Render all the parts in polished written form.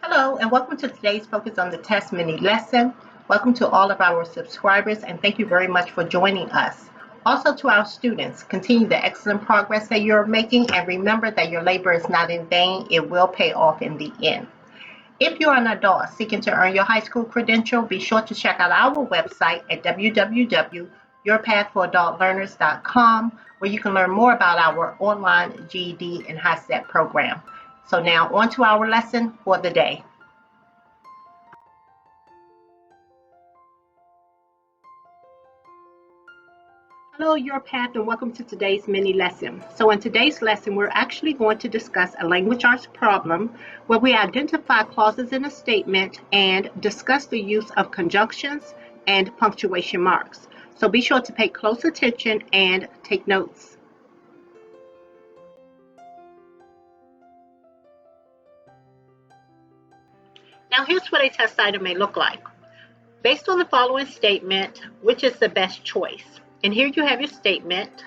Hello, and welcome to today's Focus on the Test mini lesson. Welcome to all of our subscribers, and thank you very much for joining us. Also to our students, continue the excellent progress that you're making, and remember that your labor is not in vain. It will pay off in the end. If you are an adult seeking to earn your high school credential, be sure to check out our website at www.yourpathforadultlearners.com, where you can learn more about our online GED and Hiset program. So now on to our lesson for the day. Hello, Your Path, and welcome to today's mini lesson. So in today's lesson, we're actually going to discuss a language arts problem where we identify clauses in a statement and discuss the use of conjunctions and punctuation marks. So be sure to pay close attention and take notes. Now here's what a test item may look like. Based on the following statement, which is the best choice? And here you have your statement.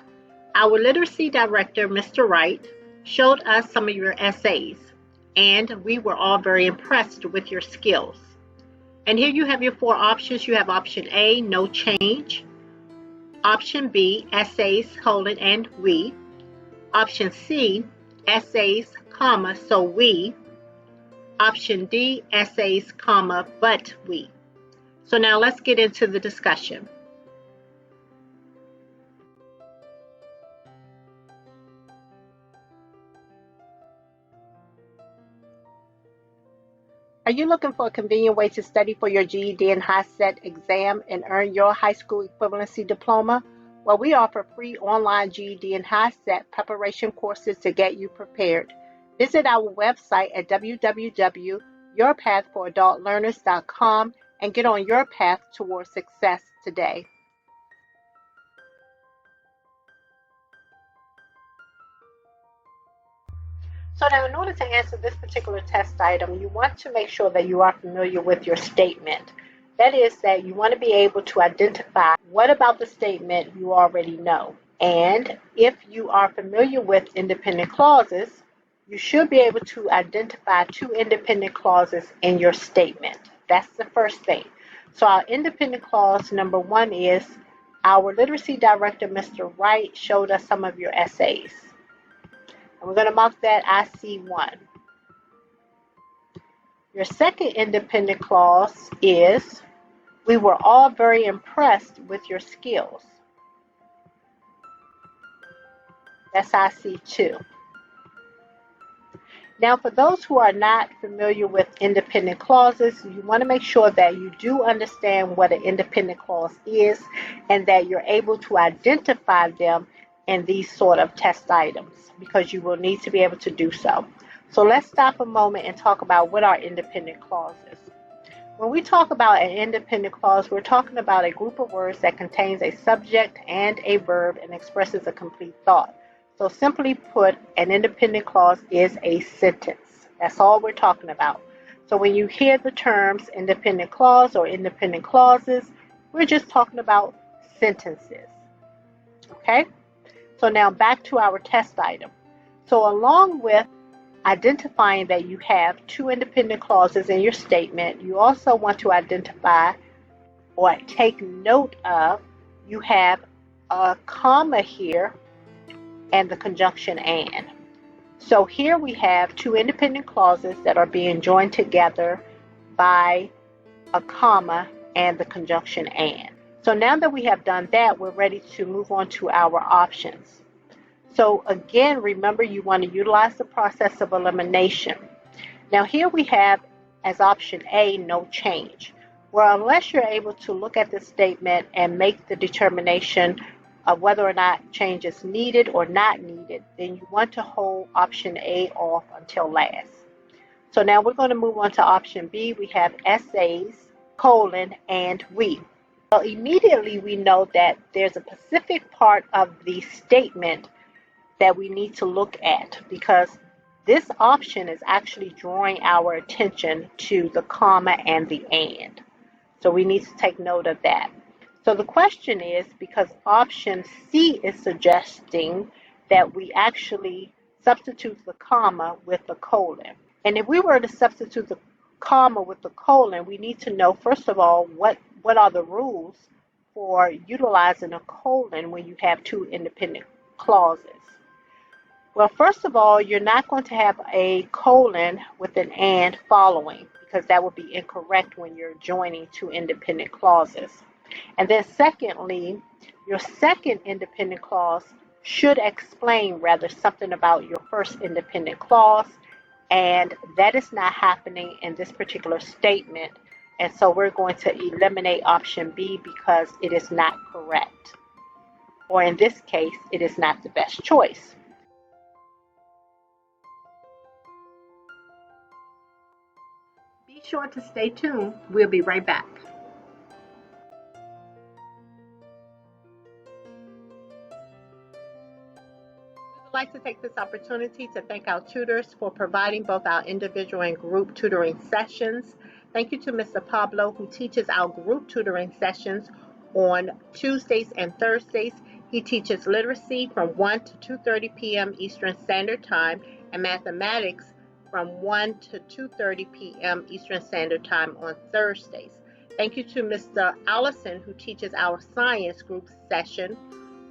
Our literacy director, Mr. Wright, showed us some of your essays, and we were all very impressed with your skills. And here you have your four options. You have option A, no change. Option B, essays, and we. Option C, essays, so we. Option D, essays, but we. So now let's get into the discussion. Are you looking for a convenient way to study for your GED and Hiset exam and earn your high school equivalency diploma? Well, we offer free online GED and Hiset preparation courses to get you prepared. Visit our website at www.yourpathforadultlearners.com and get on your path towards success today. So now in order to answer this particular test item, you want to make sure that you are familiar with your statement. That is that you want to be able to identify what about the statement you already know. And if you are familiar with independent clauses, you should be able to identify two independent clauses in your statement. That's the first thing. So our independent clause number one is, our literacy director, Mr. Wright, showed us some of your essays. And we're going to mark that IC1. Your second independent clause is, we were all very impressed with your skills. That's IC2. Now, for those who are not familiar with independent clauses, you want to make sure that you do understand what an independent clause is and that you're able to identify them in these sort of test items, because you will need to be able to do so. So let's stop a moment and talk about what are independent clauses. When we talk about an independent clause, we're talking about a group of words that contains a subject and a verb and expresses a complete thought. So simply put, an independent clause is a sentence. That's all we're talking about. So when you hear the terms independent clause or independent clauses, we're just talking about sentences. Okay? So now back to our test item. So along with identifying that you have two independent clauses in your statement, you also want to identify or take note of, you have a comma here and the conjunction and. So here we have two independent clauses that are being joined together by a comma and the conjunction and. So now that we have done that, we're ready to move on to our options. So again, remember, you want to utilize the process of elimination. Now here we have as option A, no change. Well, unless you're able to look at the statement and make the determination of whether or not change is needed or not needed, then you want to hold option A off until last. So now we're going to move on to option B. We have essays, and we. So immediately we know that there's a specific part of the statement that we need to look at, because this option is actually drawing our attention to the comma and the and. So we need to take note of that. So the question is, because option C is suggesting that we actually substitute the comma with the colon. And if we were to substitute the comma with the colon, we need to know, first of all, what are the rules for utilizing a colon when you have two independent clauses. Well, first of all, you're not going to have a colon with an and following, because that would be incorrect when you're joining two independent clauses. And then secondly, your second independent clause should explain rather something about your first independent clause, and that is not happening in this particular statement. And so we're going to eliminate option B because it is not correct. Or in this case, it is not the best choice. Be sure to stay tuned. We'll be right back. We would like to take this opportunity to thank our tutors for providing both our individual and group tutoring sessions. Thank you to Mr. Pablo, who teaches our group tutoring sessions on Tuesdays and Thursdays. He teaches literacy from 1 to 2:30 p.m. Eastern Standard Time and mathematics from 1 to 2:30 p.m. Eastern Standard Time on Thursdays. Thank you to Mr. Allison, who teaches our science group session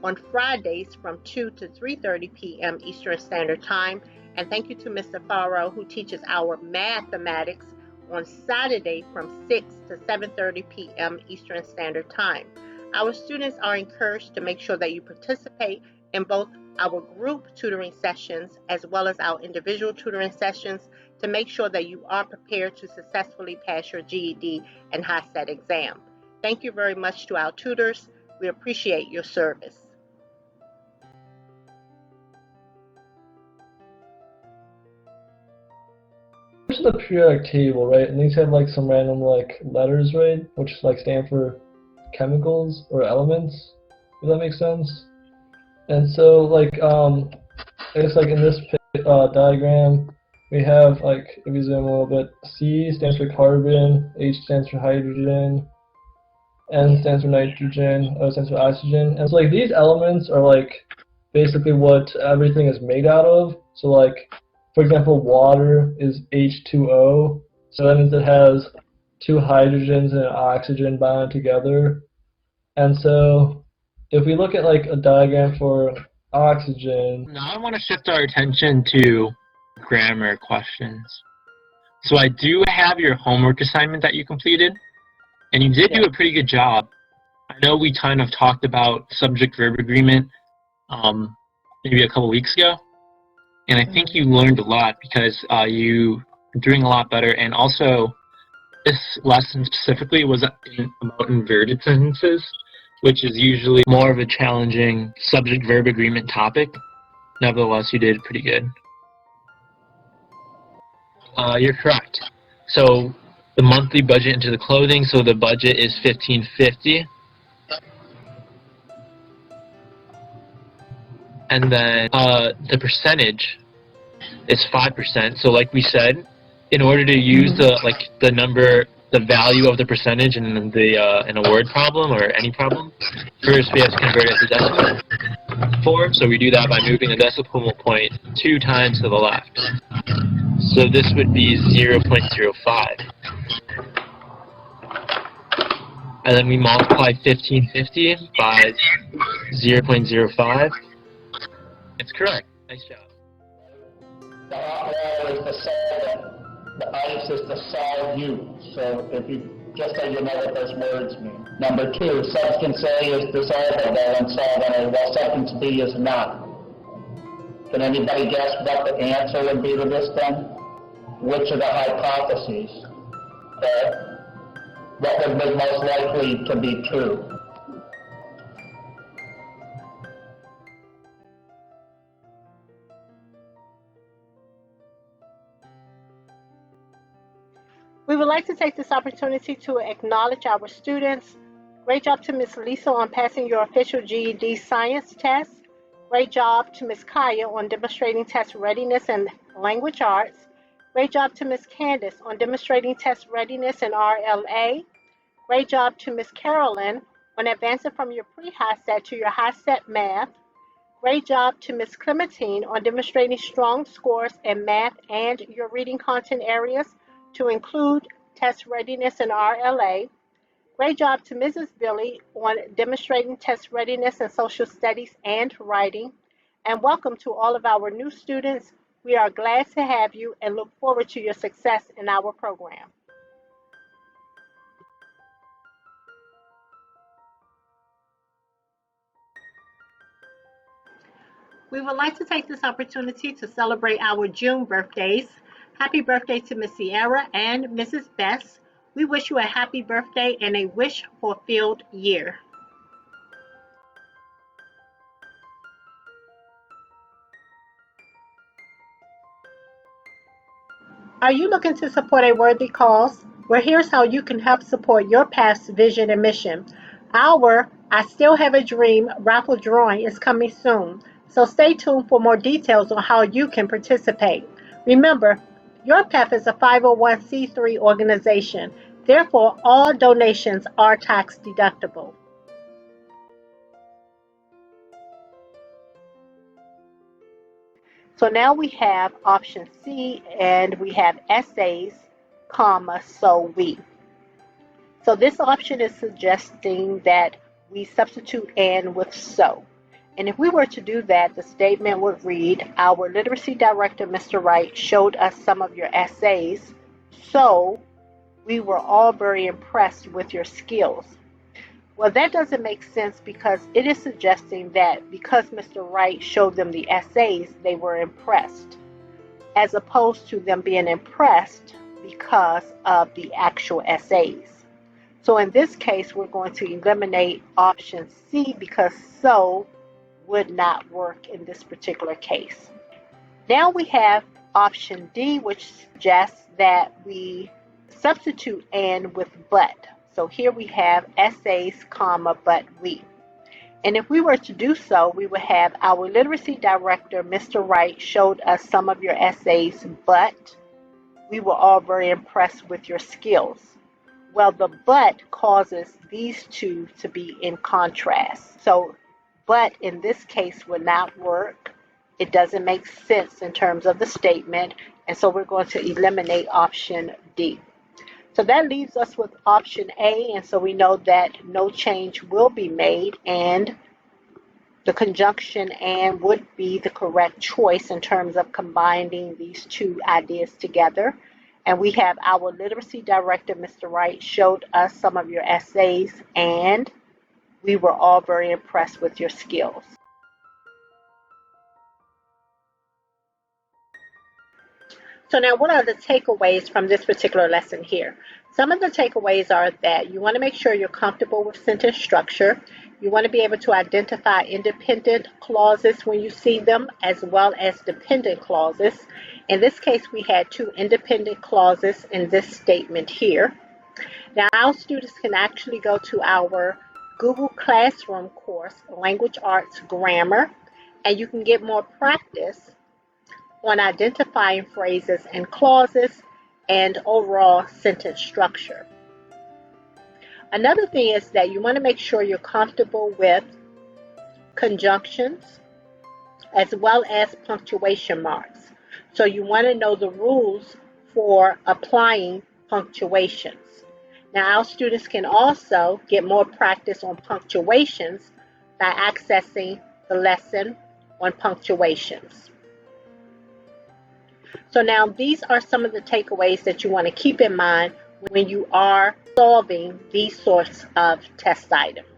on Fridays from 2 to 3:30 p.m. Eastern Standard Time. And thank you to Mr. Farrow, who teaches our mathematics on Saturday from 6 to 7:30 p.m. Eastern Standard Time. Our students are encouraged to make sure that you participate in both our group tutoring sessions as well as our individual tutoring sessions to make sure that you are prepared to successfully pass your GED and Hiset exam. Thank you very much to our tutors. We appreciate your service. There's the periodic table, right? And these have like some random like letters, right? Which like stand for chemicals or elements. Does that make sense? And so like I guess like in this diagram we have like, if you zoom a little bit, C stands for carbon, H stands for hydrogen, N stands for nitrogen, O stands for oxygen. And so like these elements are like basically what everything is made out of. So like, for example, water is H2O, so that means it has two hydrogens and an oxygen bound together. And so if we look at like a diagram for oxygen. Now I want to shift our attention to grammar questions. So I do have your homework assignment that you completed, and you did do a pretty good job. I know we kind of talked about subject-verb agreement maybe a couple weeks ago, and I think you learned a lot because you are doing a lot better. And also, this lesson specifically was about inverted sentences, which is usually more of a challenging subject-verb agreement topic. Nevertheless, you did pretty good. You're correct. So the monthly budget into the clothing, so the budget is $1,550. And then the percentage is 5%. So like we said, in order to use the number, the value of the percentage in a word problem or any problem, first we have to convert it to decimal form. So we do that by moving the decimal point 2 times to the left. So this would be 0.05. And then we multiply 1,550 by 0.05. It's correct. Nice job. The hot water is the solvent. The ice is the solute. So if you just so you know what those words mean. Number 2, substance A is dissolvable and solvent, while substance B is not. Can anybody guess what the answer would be to this then? Which are the hypotheses? Okay. What would be most likely to be true? We would like to take this opportunity to acknowledge our students. Great job to Ms. Lisa on passing your official GED science test. Great job to Ms. Kaya on demonstrating test readiness in language arts. Great job to Ms. Candace on demonstrating test readiness in RLA. Great job to Ms. Carolyn on advancing from your pre-Hiset to your Hiset math. Great job to Ms. Clementine on demonstrating strong scores in math and your reading content areas. to include test readiness and RLA. Great job to Mrs. Billy on demonstrating test readiness in social studies and writing. And welcome to all of our new students. We are glad to have you and look forward to your success in our program. We would like to take this opportunity to celebrate our June birthdays. Happy birthday to Miss Sierra and Mrs. Bess. We wish you a happy birthday and a wish-fulfilled year. Are you looking to support a worthy cause? Well, here's how you can help support your past vision and mission. Our I Still Have a Dream raffle drawing is coming soon, so stay tuned for more details on how you can participate. Remember, your PEP is a 501c3 organization, therefore, all donations are tax deductible. So now we have option C and we have essays, comma, so we. So this option is suggesting that we substitute and with so. And if we were to do that, the statement would read, our literacy director, Mr. Wright, showed us some of your essays, so we were all very impressed with your skills. Well, that doesn't make sense because it is suggesting that because Mr. Wright showed them the essays, they were impressed, as opposed to them being impressed because of the actual essays. So in this case, we're going to eliminate option C because so would not work in this particular case. Now we have option D, which suggests that we substitute and with but. So here we have essays, comma, but we. And if we were to do so, we would have our literacy director, Mr. Wright, showed us some of your essays, but we were all very impressed with your skills. Well, the but causes these two to be in contrast. So, but in this case would not work. It doesn't make sense in terms of the statement, and so we're going to eliminate option D. So that leaves us with option A, and so we know that no change will be made, and the conjunction and would be the correct choice in terms of combining these two ideas together. And we have our literacy director, Mr. Wright, showed us some of your essays, and we were all very impressed with your skills. So now what are the takeaways from this particular lesson here? Some of the takeaways are that you want to make sure you're comfortable with sentence structure. You want to be able to identify independent clauses when you see them, as well as dependent clauses. In this case, we had two independent clauses in this statement here. Now, our students can actually go to our Google Classroom course, Language Arts Grammar, and you can get more practice on identifying phrases and clauses and overall sentence structure. Another thing is that you want to make sure you're comfortable with conjunctions as well as punctuation marks. So you want to know the rules for applying punctuations. Now, our students can also get more practice on punctuations by accessing the lesson on punctuations. So now these are some of the takeaways that you want to keep in mind when you are solving these sorts of test items.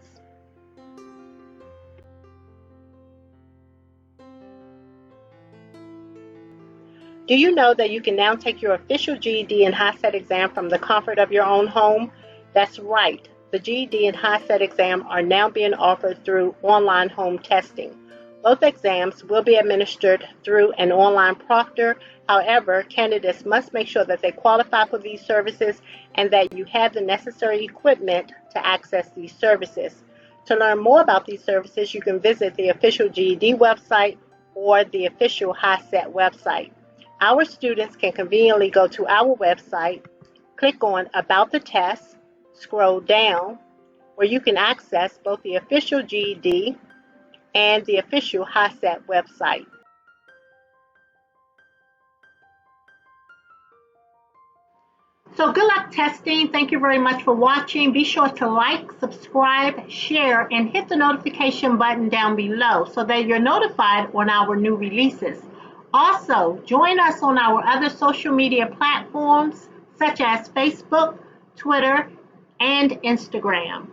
Do you know that you can now take your official GED and Hiset exam from the comfort of your own home? That's right. The GED and Hiset exam are now being offered through online home testing. Both exams will be administered through an online proctor. However, candidates must make sure that they qualify for these services and that you have the necessary equipment to access these services. To learn more about these services, you can visit the official GED website or the official Hiset website. Our students can conveniently go to our website, click on About the Test, scroll down, where you can access both the official GED and the official Hiset website. So good luck testing. Thank you very much for watching. Be sure to like, subscribe, share, and hit the notification button down below so that you're notified on our new releases. Also, join us on our other social media platforms such as Facebook, Twitter, and Instagram.